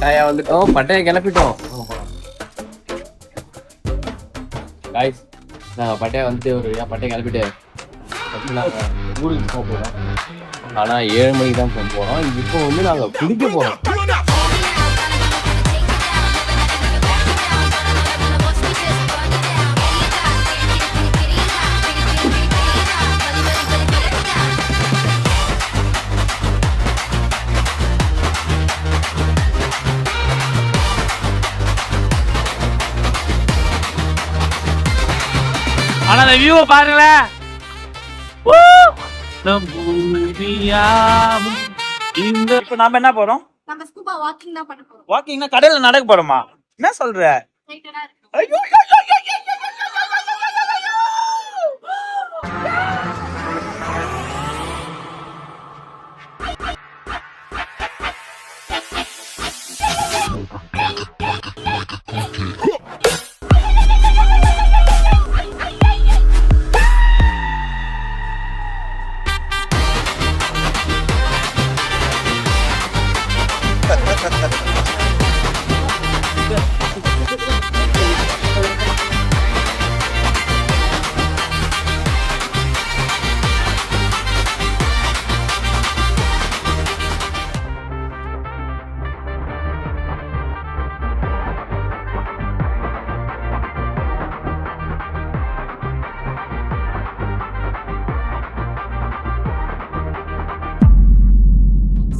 பட்டாயா வந்துட்டோம், பட்டையை கிளப்பிட்டோம். காய்ஸ், நாங்கள் பட்டையா வந்துட்டு ஒரு பட்டையை கிளப்பிட்டு நாங்கள் ஊருக்கு போக போகிறோம். ஆனால் 7 மணிக்கு தான் போக போகிறோம். இப்போ வந்து நாங்கள் குடிக்க போகிறோம். ஆனா அந்த வியூவை பாருங்களேன். இப்ப நாம என்ன போறோம்? நம்ம ஸ்கூபா வாக்கிங் தான் பண்ண போறோம். வாக்கிங்னா கடல்ல நடக்க போறோமா? என்ன சொல்ற? ஐயோ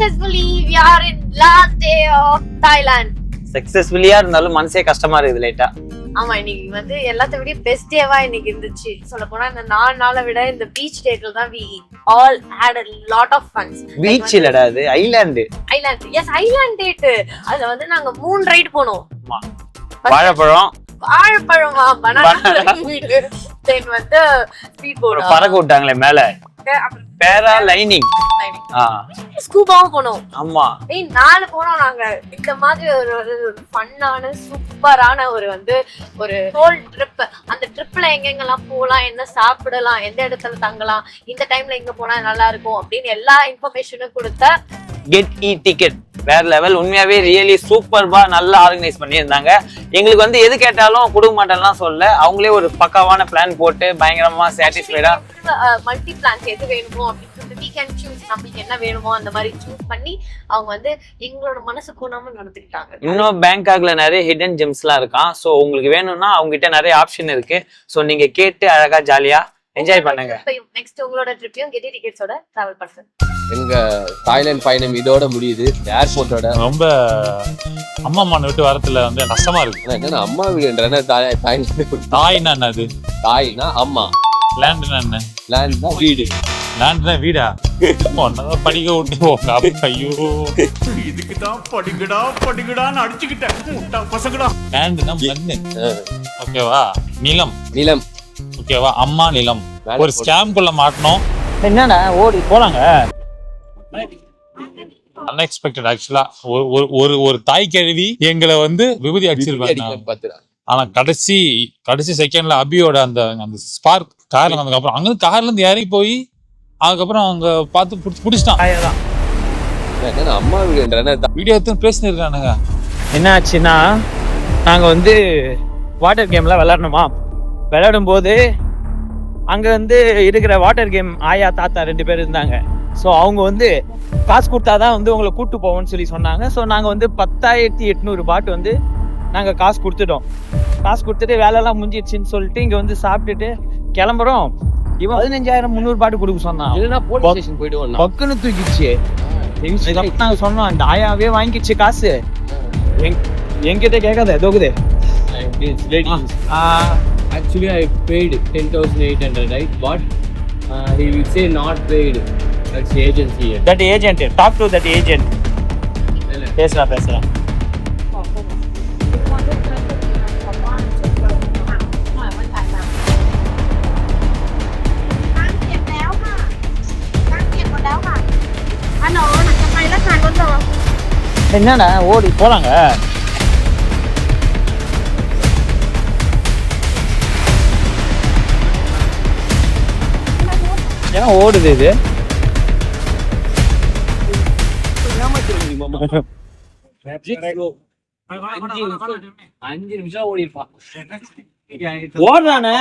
Successfully, we are in last day of Thailand. சக்சஸ்ஃபுல்லியா இருந்தாலும் மனசே கஷ்டமா இருக்குது லைட்டா. ஆமா, இன்னைக்கு வந்து எல்லாத்த விட பெஸ்ட் டேவா இன்னைக்கு இருந்துச்சு. சொல்ல போனா இந்த 4 நாளை விட இந்த பீச் டேட்ல தான் we all had a lot of fun. Beach இல்லடா, அது island. Island, yes island that. அதுல வந்து நாங்க 3 ரைடு போனோம். வாழைப்பழமா, பனானா வீடு, தென் வந்து ஸ்பீட் போட், பறக்க விட்டாங்களே மேல, பேரா லைனிங், ஸ்கூபாவும் போனோம். ஆமா, 4 போனோம் நாங்க. இந்த மாதிரி ஒரு ஃபன்னான சூப்பரான ஒரு ஹோல் ட்ரிப். அந்த ட்ரிப்ல எங்கெங்கெல்லாம் போலாம், என்ன சாப்பிடலாம், எந்த இடத்துல தங்கலாம், இந்த டைம்ல எங்க போனா நல்லா இருக்கும் அப்படின்னு எல்லா இன்ஃபர்மேஷனும் கொடுத்த கெட் இ டிக்கெட் வேற லெவல். உண்மையாவே ரியலி சூப்பர்பா, நல்லா ஆர்கனைஸ் பண்ணியிருந்தாங்க. எங்களுக்கு வந்து எது கேட்டாலும் கொடுக்க மாட்டேன்லாம் சொல்ல, அவங்களே ஒரு பக்காவான பிளான் போட்டு பயங்கரமா சாட்டிஸ்ஃபைடா மல்டி பிளான்ஸ் எது வேணுமோ அப்படின்னு சொல்லிட்டு we can choose, நமக்கு என்ன வேணுமோ அந்த மாதிரி சூஸ் பண்ணி அவங்க வந்து எங்களோட மனசு கூடாம நடந்துக்கிட்டாங்க. இன்னும் பேங்காக்ல நிறைய ஹிடன் ஜெம்ஸ்லாம் இருக்கான். ஸோ உங்களுக்கு வேணும்னா அவங்க கிட்ட நிறைய ஆப்ஷன் இருக்கு. ஸோ நீங்க கேட்டு அழகா ஜாலியா என்ஜாய் பண்ணுங்க. நெக்ஸ்ட் உங்களோட ட்ரிப்பையும் கெட் டிக்கெட்ஸோட டிராவல் பண்ணுங்க. எங்க தாய்லாந்து பயணம் இதோட முடியுது. ஏர்போர்ட்டோட ரொம்ப அம்மா அம்மா விட்டு வரத்துல வந்து கஷ்டமா இருக்கு. என்னன்னா அம்மா வீடுன்றன தாய்னா என்னது? தாய்னா அம்மா, லேண்ட்னா என்ன? லேண்ட்னா வீடு. லேண்ட்னா வீடா? படிக்க விட்டு போங்க. ஐயோ, இதுக்குதான் படிக்கடான்னு அடிச்சுக்கிட்டேன் பசங்கடா. லேண்ட்னா மண்ணு, ஓகேவா? நிலம், நிலம், ஓகேவா? அம்மா நிலம். ஒரு ஸ்கேம்குள்ள மாட்டணும். என்னடா ஓடி போலாங்க. அன்எக்ஸ்பெக்டட். ஆக்சுவலா ஒரு தாய் கேள்வி எங்களை வந்து விபூதி அடிச்சிருப்பாங்க. ஆனா கடைசி செகண்ட்ல அபியோட அந்த ஸ்பார்க் கார்ல வந்ததுக்கு அப்புறம் அங்க கார்ல இருந்து இறங்கி போய் அதுக்கப்புறம் அவங்க பார்த்து பிடிச்சிட்டான். அம்மா வீடுன்றன வீடியோ எடுத்து பேசினு இருக்கானுங்க. என்ன ஆச்சுன்னா, நாங்க வந்து வாட்டர் கேம்லாம் விளையாடணுமா. விளையாடும் போது அங்க வந்து இருக்கிற வாட்டர் கேம் ஆயா தாத்தா 2 பேர் இருந்தாங்க. ஸோ அவங்க வந்து காசு கொடுத்தாதான் வந்து உங்களை கூட்டு போவோம்னு சொல்லி சொன்னாங்க. ஸோ நாங்கள் வந்து 10,800 பாட்டு வந்து நாங்கள் காசு கொடுத்துட்டோம். காசு கொடுத்துட்டு வேலையெல்லாம் முடிஞ்சிடுச்சின்னு சொல்லிட்டு இங்கே வந்து சாப்பிட்டுட்டு கிளம்புறோம். இவன் 15,300 பாட்டு கொடுக்க சொன்னான். போயிடுவோம். பக்குன்னு தூக்கிடுச்சு. நாங்கள் சொன்னோம், அந்த ஆயாவே வாங்கிடுச்சு காசு. என்கிட்ட கேட்காத எதோகுது. Actually, I paid 10,800, right? But he will say not paid. That's the agency. That agent, talk to that agent. பேசுறேன். என்னடா ஓடி போலாங்க. ஏன் ஓடுது இது? 5 நிமிஷம் ஓடி இருப்பான். ஓடுறானே.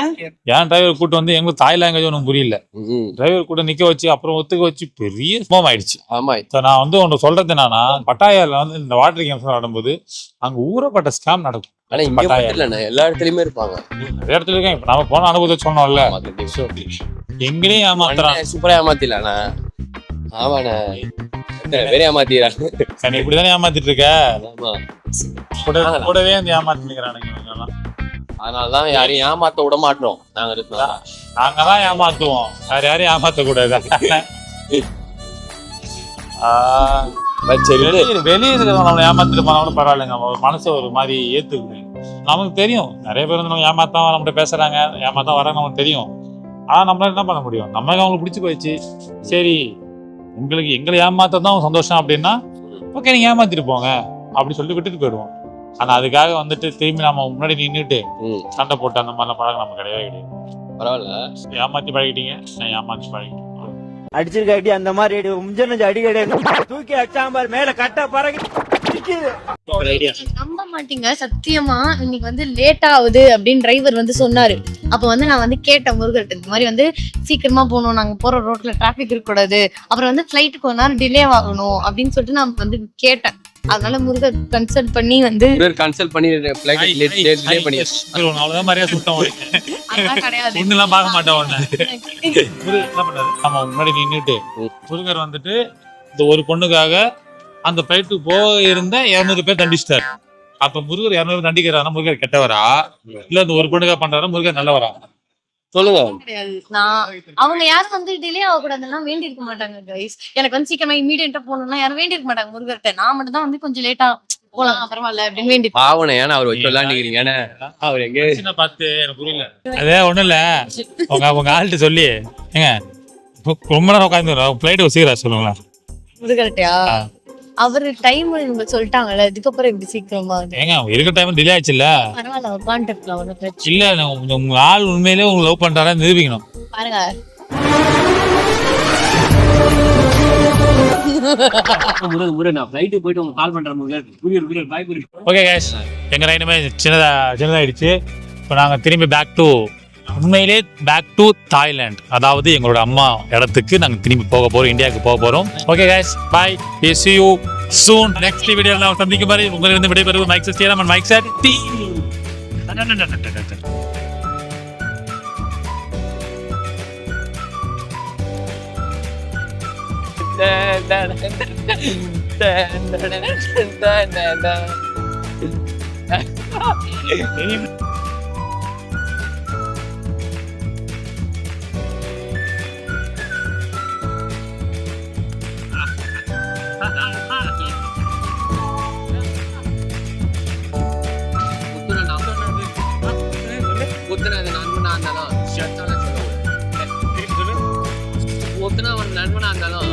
ஏன் டிரைவர் கூட்டு வந்து எங்களுக்கு தாய் லாங்குவேஜ் ஒன்றும் புரியல. டிரைவர் கூட நிக்க வச்சு அப்புறம் ஒத்துக்க வச்சு பெரிய ஸ்மோம் ஆயிடுச்சு. ஆமா. நான் வந்து ஒன்று சொல்றது என்னன்னா, பட்டாயால வந்து இந்த வாட்டர் கேம்ஸ் ஆடும்போது அங்க ஊறப்பட்ட ஸ்கேம் நடக்கும். ஆனா இங்க மட்டும் இல்ல, எல்லா இடத்துலயுமே இருப்பாங்க. நிறைய இடத்துல இருக்கேன். இப்ப நம்ம போன அனுபவத்தை சொன்னோம்ல, எங்களையும் ஏமாத்துறான். சூப்பரா ஏமாத்திடலாண்ணா. ஆமாண்ணா, வேற ஏமாத்திடுறாங்க. நீ இப்படிதானே ஏமாத்திட்டு இருக்க. ஆமா, கூடவே வந்து ஏமாத்தி நிக்கிறானுங்க. அதனாலதான் யாரையும் ஏமாத்த விட மாட்டோம். நாங்கதான் ஏமாத்துவோம், வேற யாரையும் ஏமாத்த கூடாது. வெளியே நம்மளை ஏமாத்திட்டு போனாலும் பரவாயில்லைங்க. மனசு ஒரு மாதிரி ஏத்துக்குது. நமக்கு தெரியும் நிறைய பேர் வந்து நம்ம ஏமாத்தான் நம்மகிட்ட பேசுறாங்க, ஏமாத்தான் வராங்க, நமக்கு தெரியும். ஆனா நம்மளால என்ன பண்ண முடியும்? நம்மளுக்கு அவங்களுக்கு பிடிச்சி போயிடுச்சு. சரி, உங்களுக்கு எங்களை ஏமாத்தான் சந்தோஷம் அப்படின்னா ஓகே, நீங்க ஏமாத்திட்டு போங்க அப்படி சொல்லி விட்டுட்டு போயிடுவோம். ஆனா அதுக்காக வந்துட்டு திரும்பி நம்ம முன்னாடி நின்றுட்டு சண்டை போட்டு அந்த மாதிரிலாம் பழக்கம் நம்ம கிடையவே கிடையாது. பரவாயில்ல, ஏமாத்தி பழகிட்டீங்க, நான் ஏமாத்தி பழகிட்டேன். அடிச்சிருக்க அடி அந்த மாதிரி முஞ்சனஞ்சு அடி கிடையாது. தூக்கி அச்சாம்பார் மேல கட்ட பறகு நம்ப மாட்டீங்க சத்தியமா. இன்னைக்கு வந்து லேட் ஆகுது அப்படின்னு டிரைவர் வந்து சொன்னாரு. அப்ப வந்து நான் வந்து கேட்டேன் முருகர்கிட்ட, இந்த மாதிரி வந்து சீக்கிரமா போகணும், நாங்க போற ரோட்ல டிராபிக் இருக்க கூடாது, அப்புறம் வந்து ஃபிளைட்டுக்கு ஒரு நேரம் டிலே ஆகணும் அப்படின்னு சொல்லிட்டு நான் வந்து கேட்டேன். அதனால முருகர் கன்சல்ட் பண்ணி வந்து கன்சல்ட் பண்ணி அவ்வளவுதான் மரியாதை சுத்தம் கிடையாது ஒண்ணுலாம் பார்க்க மாட்டோம். என்ன பண்ணாரு, நம்ம முன்னாடி நின்றுட்டு முருகர் வந்துட்டு இந்த ஒரு பொண்ணுக்காக அந்த ஃபிளைட்டுக்கு போயிருந்த 200 பேர் தண்டிச்சிட்டாரு. அப்ப முருகர் 200 தண்டிக்கிறாரா, முருகர் கெட்டவரா இல்ல அந்த ஒரு பொண்ணுக்காக பண்றாரா, முருகர் நல்லவரா? சொல்லுங்க. கிடையாது. அவங்க யாரும் வந்து டிலே ஆகக்கூடாதுன்னா வேண்டி இருக்க மாட்டாங்க கைஸ். எனக்கு வந்து சீக்கிரமா இமீடியட்டா போகணும்னா யாரும் வேண்டி இருக்க மாட்டாங்க முருகர்கிட்ட. நான் மட்டும் தான் வந்து கொஞ்சம் லேட்டா போலாம் பரவாயில்ல அப்படின்னு வேண்டி பாவனை. ஏன்னா அவர் வச்சு விளையாண்டுக்கிறீங்க. ஏன்னா அவர் எங்க சின்ன பார்த்து எனக்கு புரியல. அதே ஒண்ணும் இல்ல, உங்க ஆள்கிட்ட சொல்லி ஏங்க ரொம்ப நேரம் உட்காந்து ஃபிளைட் வச்சுக்கிறா சொல்லுங்களா முருகர்கிட்டயா. அவரு டைம் இவங்க சொல்லிட்டாங்கல்ல, இதுக்கப்புறம் இப்படி சீக்கிரமா ஏங்க இருக்கிற டைம் டிலே ஆச்சுல்ல. பரவாயில்ல, அவர் கான்டாக்ட்ல ஒன்றும் பிரச்சனை இல்ல. உங்க ஆள் உண்மையிலேயே உங்க லவ் பண்றாரா நிரூபிக்கணும் பாருங்க. ஓகே கைஸ், எங்க ரைடுமே சின்னதாயிடுச்சு. இப்போ நாங்க திரும்பி உண்மையிலே பேக் டு தாய்லாந்து, அதாவது எங்களோட அம்மா இடத்துக்கு நாங்க திரும்பி போக போறோம், இந்தியாவுக்கு போக போறோம். Okay guys, bye, see you soon. Next வீடியோல நான் சந்திக்கும் வரை உங்களிடம் விடைபெறுவது மைக் சஸ்டியரம் அண்ட் மைக் சார் டீ. நண்பனா இருந்தாலும்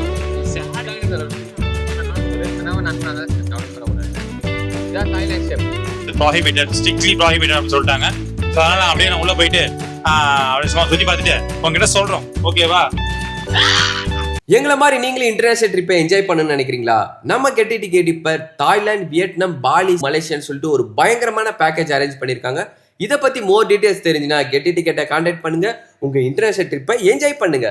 ஸ்ட்ரிக்ட்லி ப்ராஹிபிட்டட் சொல்லிட்டாங்க. அதனால அப்படியே நான் உள்ள போயிட்டு அப்படியே சுத்தி பார்த்துட்டு உங்ககிட்ட சொல்றோம். ஓகேவா? எங்களை மாதிரி நீங்களும் இன்டர்நேஷனல் ட்ரிப்பை என்ஜாய் பண்ணணும்னு நினைக்கிறீங்களா? நம்ம கெட்டி டிக்கெட் இப்போ தாய்லாந்து, வியட்நாம், பாலி, மலேசியான்னு சொல்லிட்டு ஒரு பயங்கரமான பேக்கேஜ் அரேஞ்ச் பண்ணியிருக்காங்க. இதை பற்றி மோர் டீட்டெயில்ஸ் தெரிஞ்சுன்னா கெட்டி டிக்கெட்டை கான்டாக்ட் பண்ணுங்க, உங்க இன்டர்நேஷனல் ட்ரிப்பை என்ஜாய் பண்ணுங்க.